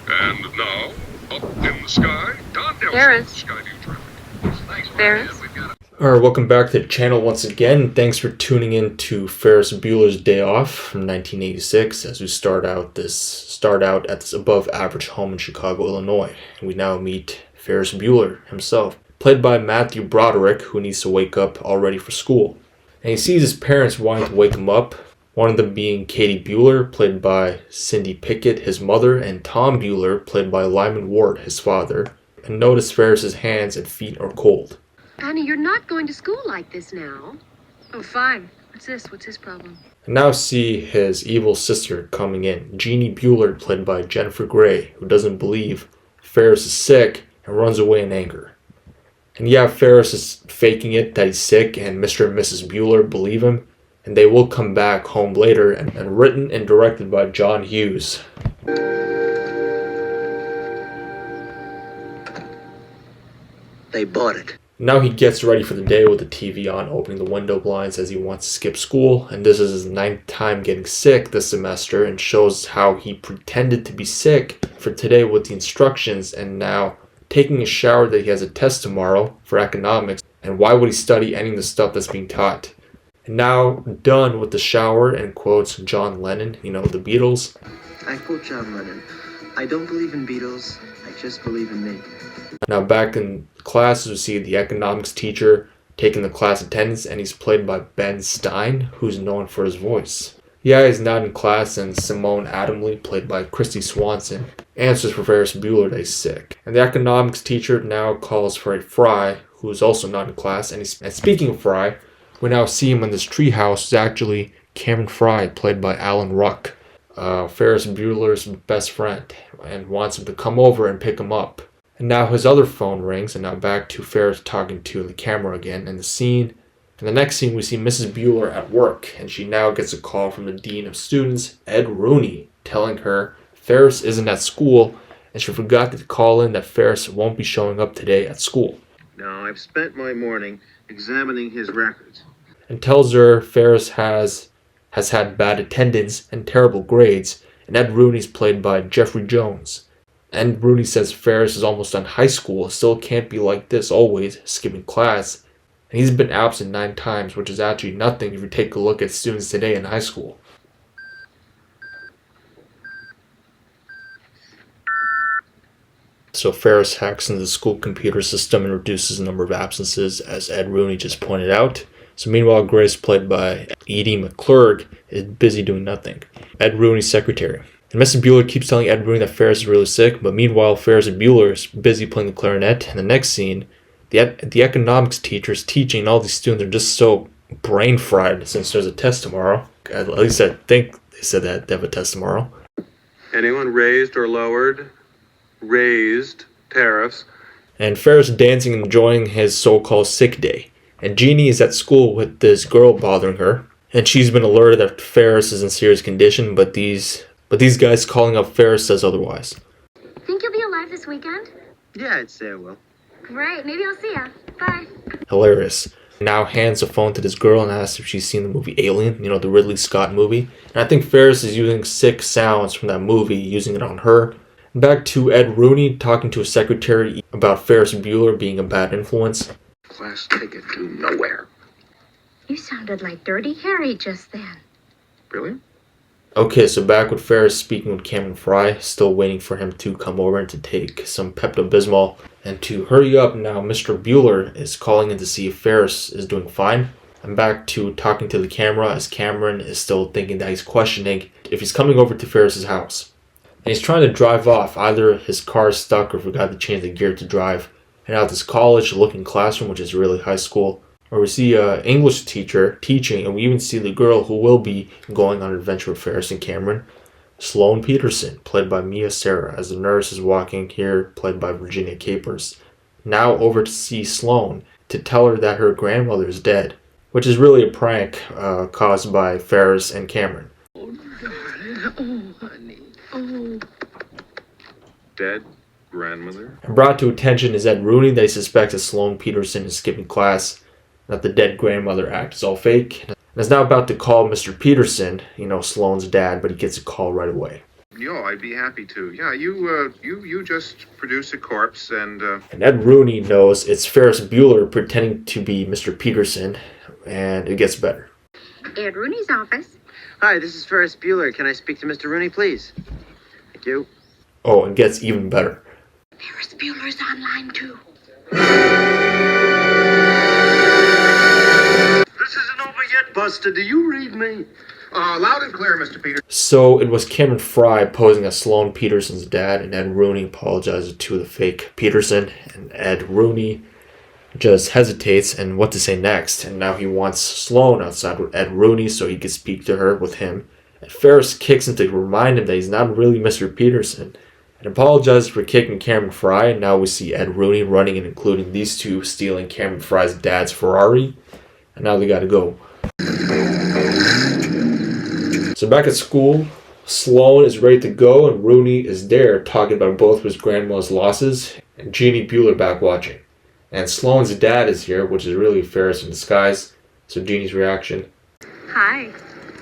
And now, up in the sky, Don Nelson, Ferris. Skyview traffic. Thanks, Ferris. Alright, welcome back to the channel once again. Thanks for tuning in to Ferris Bueller's Day Off from 1986 as we start out at this above average home in Chicago, Illinois. And we now meet Ferris Bueller himself, played by Matthew Broderick, who needs to wake up all ready for school. And he sees his parents wanting to wake him up, one of them being Katie Bueller, played by Cindy Pickett, his mother, and Tom Bueller, played by Lyman Ward, his father. And notice Ferris's hands and feet are cold. Annie, you're not going to school like this now. Oh, fine. What's this? What's his problem? And now see his evil sister coming in, Jeannie Bueller, played by Jennifer Grey, who doesn't believe Ferris is sick and runs away in anger. And yeah, Ferris is faking it that he's sick, and Mr. and Mrs. Bueller believe him, and they will come back home later, and written and directed by John Hughes. They bought it. Now he gets ready for the day with the TV on, opening the window blinds as he wants to skip school, and this is his 9th time getting sick this semester, and shows how he pretended to be sick for today with the instructions, and now taking a shower that he has a test tomorrow for economics, and why would he study any of the stuff that's being taught? And now done with the shower, and quotes John Lennon, the Beatles. I quote John Lennon. I don't believe in Beatles. I just believe in me. Now back in class, we see the economics teacher taking the class attendance, and he's played by Ben Stein, who's known for his voice. Yeah, he's not in class, and Simone Adamley, played by Christy Swanson, answers for Ferris Bueller that he's sick. And the economics teacher now calls for a Fry, who is also not in class, and speaking of Fry, we now see him in this treehouse is actually Cameron Fry, played by Alan Ruck, Ferris Bueller's best friend, and wants him to come over and pick him up. And now his other phone rings, and now back to Ferris talking to the camera again. And in the next scene, we see Mrs. Bueller at work, and she now gets a call from the Dean of Students, Ed Rooney, telling her Ferris isn't at school, and she forgot to call in that Ferris won't be showing up today at school. Now, I've spent my morning examining his records. And tells her Ferris has had bad attendance and terrible grades, and Ed Rooney's played by Jeffrey Jones. And Rooney says Ferris is almost done high school, still can't be like this always, skipping class. And he's been absent 9 times, which is actually nothing if you take a look at students today in high school. So Ferris hacks into the school computer system and reduces the number of absences, as Ed Rooney just pointed out. So meanwhile, Grace, played by Edie McClurg, is busy doing nothing. Ed Rooney's secretary. And Mrs. Bueller keeps telling Ed Rooney that Ferris is really sick, but meanwhile, Ferris Bueller is busy playing the clarinet. In the next scene, the economics teacher is teaching, and all these students are just so brain fried since there's a test tomorrow. At least I think they said that they have a test tomorrow. Anyone raised or lowered? Raised tariffs. And Ferris dancing and enjoying his so-called sick day. And Jeannie is at school with this girl bothering her, and she's been alerted that Ferris is in serious condition, but these guys calling up Ferris says otherwise. Think you'll be alive this weekend? Yeah, I'd say I will. Great, maybe I'll see ya. Bye. Hilarious. Now hands the phone to this girl and asks if she's seen the movie Alien, the Ridley Scott movie. And I think Ferris is using sick sounds from that movie, using it on her. Back to Ed Rooney talking to his secretary about Ferris Bueller being a bad influence. Class ticket to nowhere. You sounded like Dirty Harry just then. Really? Okay, so back with Ferris speaking with Cameron Fry, still waiting for him to come over and to take some Pepto-Bismol. And to hurry up now, Mr. Bueller is calling in to see if Ferris is doing fine. I'm back to talking to the camera as Cameron is still thinking that he's questioning if he's coming over to Ferris's house. And he's trying to drive off. Either his car is stuck or forgot to change the gear to drive. And out this college-looking classroom, which is really high school, where we see an English teacher teaching, and we even see the girl who will be going on an adventure with Ferris and Cameron, Sloane Peterson, played by Mia Sara, as the nurse is walking here, played by Virginia Capers. Now over to see Sloane to tell her that her grandmother is dead, which is really a prank caused by Ferris and Cameron. Oh, darling. Oh, honey. Oh. Dead grandmother? And brought to attention is Ed Rooney. They suspect that Sloane Peterson is skipping class, that the dead grandmother act is all fake. And is now about to call Mr. Peterson, Sloane's dad, but he gets a call right away. Yo, I'd be happy to. Yeah, you just produce a corpse and, And Ed Rooney knows it's Ferris Bueller pretending to be Mr. Peterson, and it gets better. Ed Rooney's office. Hi, this is Ferris Bueller. Can I speak to Mr. Rooney, please? Thank you. Oh, it gets even better. Ferris Bueller's online too. This isn't over yet, Buster. Do you read me? loud and clear, Mr. Peter. So it was Cameron Fry posing as Sloane Peterson's dad, and Ed Rooney apologizes to the fake Peterson, and Ed Rooney just hesitates and what to say next, and now he wants Sloane outside with Ed Rooney so he can speak to her with him. And Ferris kicks him to remind him that he's not really Mr. Peterson, and apologizes for kicking Cameron Fry, and now we see Ed Rooney running and including these two stealing Cameron Fry's dad's Ferrari, and now they gotta go. So back at school, Sloane is ready to go, and Rooney is there talking about both of his grandma's losses, and Jeannie Bueller back watching. And Sloane's dad is here, which is really Ferris in disguise. So Jeannie's reaction. Hi.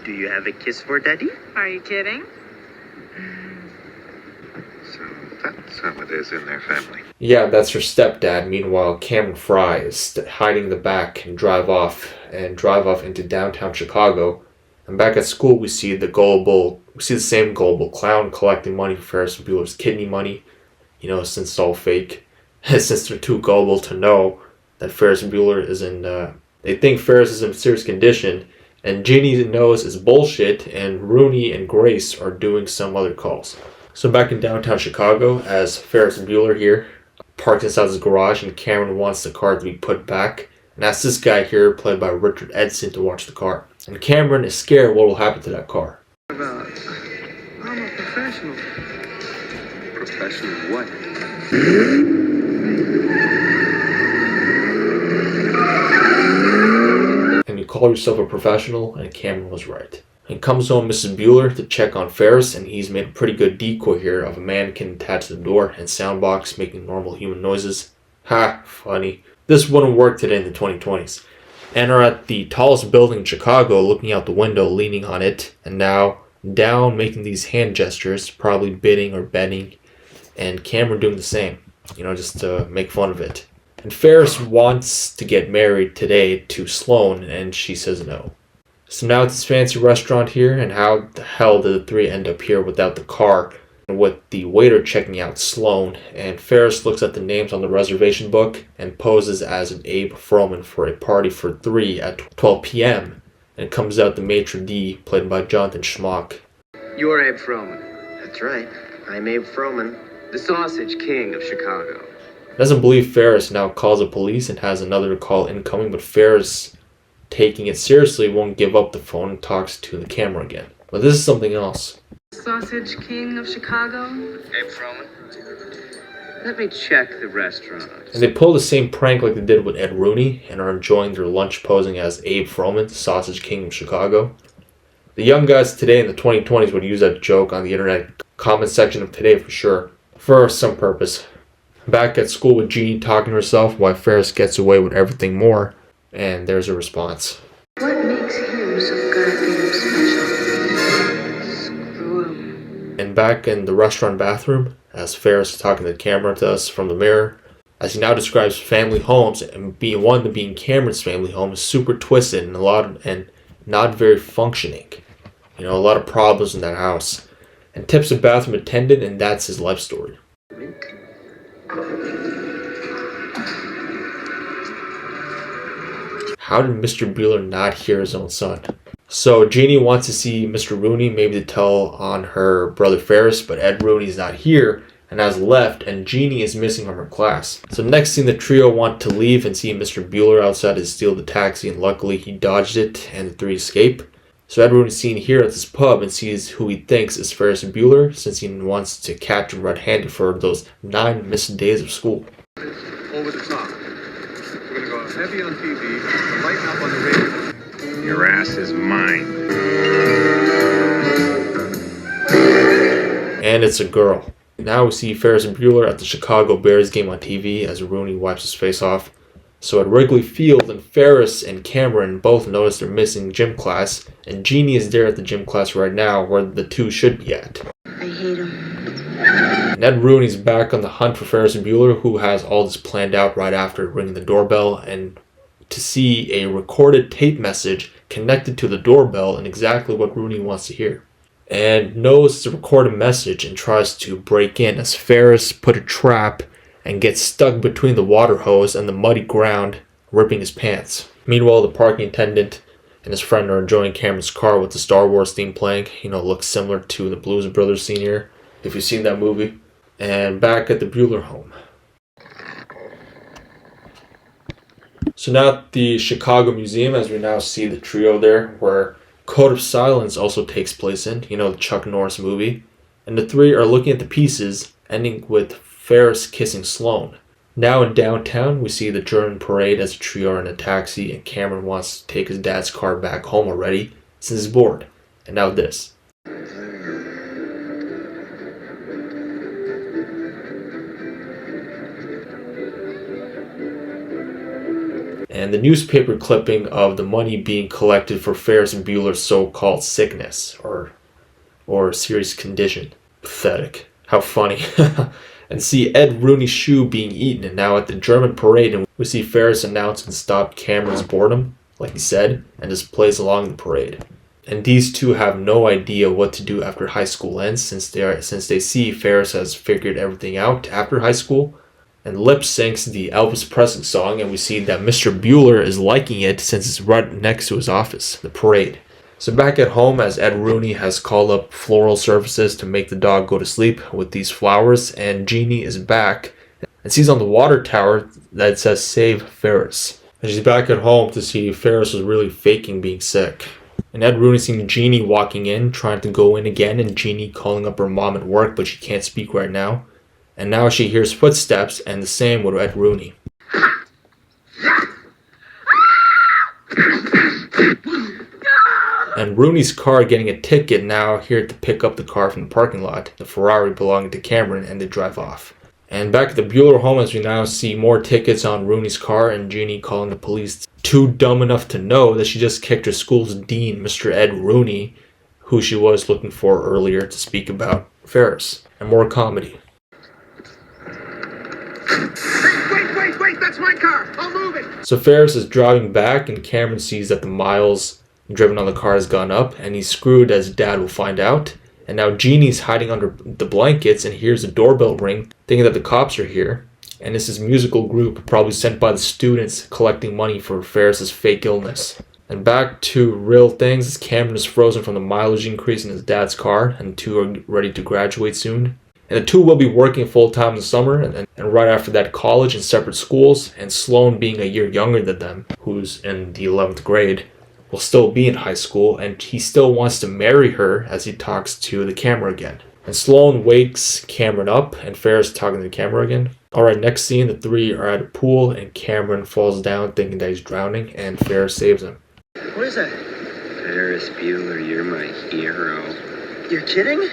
Do you have a kiss for Daddy? Are you kidding? So that's how it is in their family. Yeah, that's her stepdad. Meanwhile, Cameron Fry is hiding in the back and drive off into downtown Chicago. And back at school, we see the same gullible clown collecting money for Ferris Bueller's kidney money. You know, since it's all fake. Since they're too gullible to know that Ferris Bueller is they think Ferris is in serious condition, and Jeannie knows it's bullshit, and Rooney and Grace are doing some other calls. So back in downtown Chicago, as Ferris Bueller here parks inside his garage, and Cameron wants the car to be put back, and asks this guy here, played by Richard Edson, to watch the car. And Cameron is scared what will happen to that car. I'm a professional. Professional what? And you call yourself a professional, and Cameron was right. And comes home Mrs. Bueller to check on Ferris, and he's made a pretty good decoy here of a mannequin attached to the door and soundbox making normal human noises. Ha, funny. This wouldn't work today in the 2020s. And are at the tallest building in Chicago, looking out the window, leaning on it, and now down, making these hand gestures, probably bidding or betting, and Cameron doing the same, just to make fun of it. And Ferris wants to get married today to Sloane, and she says no. So now it's this fancy restaurant here, and how the hell did the three end up here without the car, and with the waiter checking out Sloane? And Ferris looks at the names on the reservation book and poses as an Abe Froman for a party for 3 at 12 p.m. And comes out the maitre d', played by Jonathan Schmock. You're Abe Froman. That's right. I'm Abe Froman. The Sausage King of Chicago. Doesn't believe Ferris, now calls the police and has another call incoming, but Ferris, taking it seriously, won't give up the phone and talks to the camera again. But this is something else. Sausage King of Chicago? Abe Froman? Let me check the restaurant. And they pull the same prank like they did with Ed Rooney and are enjoying their lunch posing as Abe Froman, the Sausage King of Chicago. The young guys today in the 2020s would use that joke on the internet comment section of today for sure, for some purpose. Back at school with Jeannie talking to herself while Ferris gets away with everything more, and there's a response. What makes him so goddamn special? Screw him. And back in the restaurant bathroom, as Ferris is talking to the camera to us from the mirror, as he now describes family homes, and being Cameron's family home is super twisted and not very functioning. A lot of problems in that house. And tips the bathroom attendant, and that's his life story. How did Mr. Bueller not hear his own son? So Jeannie wants to see Mr. Rooney, maybe to tell on her brother Ferris, but Ed Rooney's not here and has left, and Jeannie is missing from her class. So next thing, the trio want to leave and see Mr. Bueller outside to steal the taxi, and luckily he dodged it and the three escape. So Ed Rooney is seen here at this pub and sees who he thinks is Ferris Bueller, since he wants to catch him red-handed for those 9 missed days of school. Over the top. We're gonna go heavy on TV, lighten up on the radio. Your ass is mine. And it's a girl. Now we see Ferris Bueller at the Chicago Bears game on TV as Rooney wipes his face off. So at Wrigley Field, and Ferris and Cameron both notice they're missing gym class, and Jeannie is there at the gym class right now where the two should be at. I hate And Ed Rooney's back on the hunt for Ferris Bueller, who has all this planned out right after ringing the doorbell, and to see a recorded tape message connected to the doorbell and exactly what Rooney wants to hear. And knows it's a recorded message and tries to break in as Ferris put a trap and gets stuck between the water hose and the muddy ground, ripping his pants. Meanwhile, the parking attendant and his friend are enjoying Cameron's car with the Star Wars theme playing. Looks similar to the Blues Brothers scene here, if you've seen that movie. And back at the Bueller home. So now at the Chicago Museum, as we now see the trio there, where Code of Silence also takes place in, the Chuck Norris movie. And the three are looking at the pieces, ending with Ferris kissing Sloane. Now in downtown, we see the German parade as the trio are in a taxi, and Cameron wants to take his dad's car back home already, since he's bored. And now this. And the newspaper clipping of the money being collected for Ferris Bueller's so-called sickness or serious condition. Pathetic. How funny. And see Ed Rooney's shoe being eaten, and now at the German parade, and we see Ferris announce and stop Cameron's boredom, like he said, and just plays along the parade. And these two have no idea what to do after high school ends, since they see Ferris has figured everything out after high school, and lip syncs the Elvis Presley song, and we see that Mr. Bueller is liking it since it's right next to his office, the parade. So back at home, as Ed Rooney has called up floral services to make the dog go to sleep with these flowers, and Jeannie is back and sees on the water tower that it says "Save Ferris." And she's back at home to see Ferris was really faking being sick. And Ed Rooney seeing Jeannie walking in, trying to go in again, and Jeannie calling up her mom at work, but she can't speak right now. And now she hears footsteps, and the same with Ed Rooney. And Rooney's car getting a ticket now here to pick up the car from the parking lot, the Ferrari belonging to Cameron, and they drive off. And back at the Bueller home, as we now see more tickets on Rooney's car, and Jeannie calling the police, too dumb enough to know that she just kicked her school's dean, Mr. Ed Rooney, who she was looking for earlier to speak about Ferris. And more comedy. Wait, that's my car. I'll move it. So Ferris is driving back, and Cameron sees that the miles driven on the car has gone up, and he's screwed, as Dad will find out. And now Jeannie's hiding under the blankets and hears the doorbell ring, thinking that the cops are here. And it's this musical group, probably sent by the students, collecting money for Ferris's fake illness. And back to real things, as Cameron is frozen from the mileage increase in his dad's car, and the two are ready to graduate soon. And the two will be working full-time in the summer, and right after that college in separate schools, and Sloane, being a year younger than them, who's in the 11th grade, will still be in high school, and he still wants to marry her as he talks to the camera again. And Sloane wakes Cameron up, and Ferris talking to the camera again. Alright, next scene, the three are at a pool, and Cameron falls down thinking that he's drowning, and Ferris saves him. What is that? Ferris Bueller, you're my hero. You're kidding?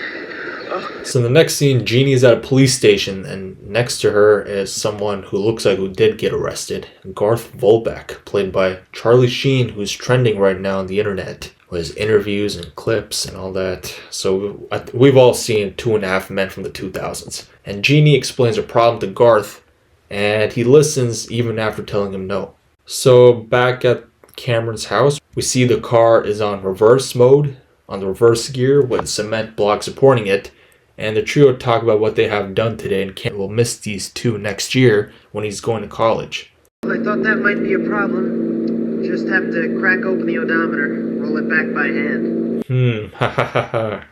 So in the next scene, Jeannie is at a police station, and next to her is someone who looks like who did get arrested, Garth Volbeck, played by Charlie Sheen, who's trending right now on the internet with his interviews and clips and all that. So we've all seen 2.5 Men from the 2000s. And Jeannie explains her problem to Garth, and he listens even after telling him no. So back at Cameron's house, we see the car is on reverse mode, on the reverse gear with cement block supporting it. And the trio talk about what they have done today, and Cameron will miss these two next year when he's going to college. I thought that might be a problem. Just have to crack open the odometer, roll it back by hand. Ha ha ha ha.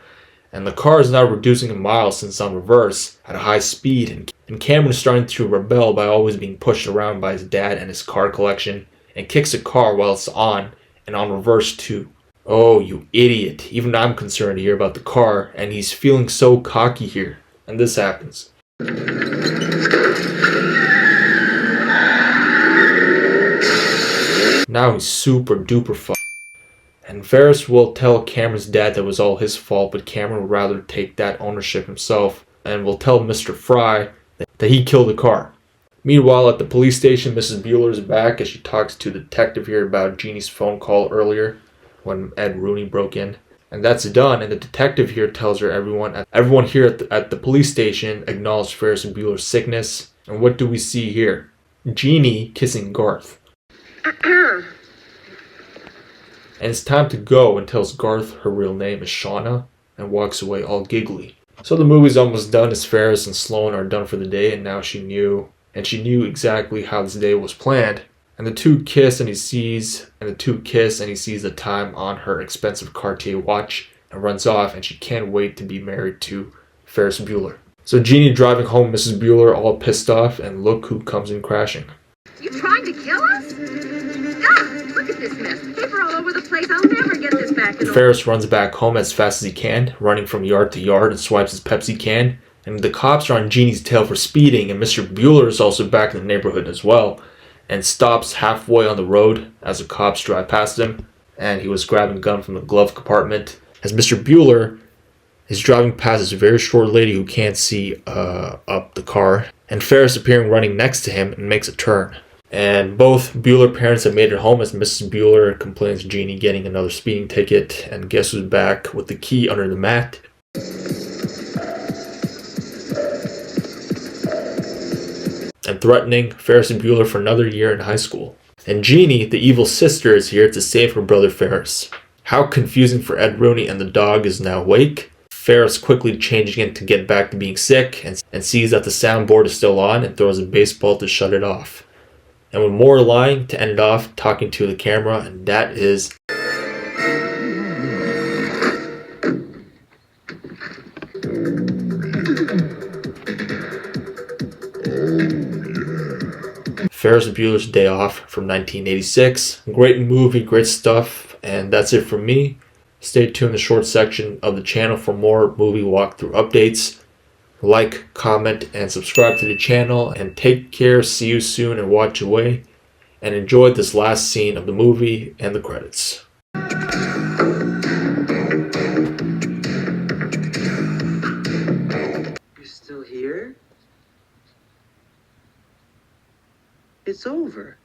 And the car is now reducing in miles since it's on reverse at a high speed, and Cameron is starting to rebel by always being pushed around by his dad and his car collection, and kicks the car while it's on and on reverse too. Oh, you idiot. Even I'm concerned here about the car, and he's feeling so cocky here. And this happens. Now he's super duper fucked. And Ferris will tell Cameron's dad that it was all his fault, but Cameron would rather take that ownership himself, and will tell Mr. Fry that he killed the car. Meanwhile, at the police station, Mrs. Bueller is back as she talks to the detective here about Jeannie's phone call earlier, when Ed Rooney broke in. And that's done, and the detective here tells her everyone here at the police station acknowledged Ferris Bueller's sickness. And what do we see here? Jeannie kissing Garth. And it's time to go and tells Garth her real name is Shauna and walks away all giggly. So the movie's almost done as Ferris and Sloane are done for the day, and now she knew exactly how this day was planned. And the two kiss and he sees the time on her expensive Cartier watch and runs off, and she can't wait to be married to Ferris Bueller. So Jeannie driving home Mrs. Bueller all pissed off, and look who comes in crashing. You trying to kill us? Ah, look at this mess. Paper all over the place. I'll never get this back in order. Ferris runs back home as fast as he can, running from yard to yard, and swipes his Pepsi can. And the cops are on Jeannie's tail for speeding, and Mr. Bueller is also back in the neighborhood as well, and stops halfway on the road as the cops drive past him, and he was grabbing a gun from the glove compartment as Mr. Bueller is driving past this very short lady who can't see up the car, and Ferris appearing running next to him and makes a turn. And both Bueller parents have made it home as Mrs. Bueller complains to Jeannie getting another speeding ticket, and guess who's back with the key under the mat? And threatening Ferris and Bueller for another year in high school. And Jeannie, the evil sister, is here to save her brother Ferris. How confusing for Ed Rooney, and the dog is now awake. Ferris quickly changing it to get back to being sick, and sees that the soundboard is still on and throws a baseball to shut it off. And with more lying to end it off, talking to the camera, and that is... Ferris Bueller's Day Off from 1986. Great movie, great stuff, and that's it from me. Stay tuned in the short section of the channel for more movie walkthrough updates. Like, comment, and subscribe to the channel, and take care, see you soon, and watch away, and enjoy this last scene of the movie and the credits. You're still here? It's over.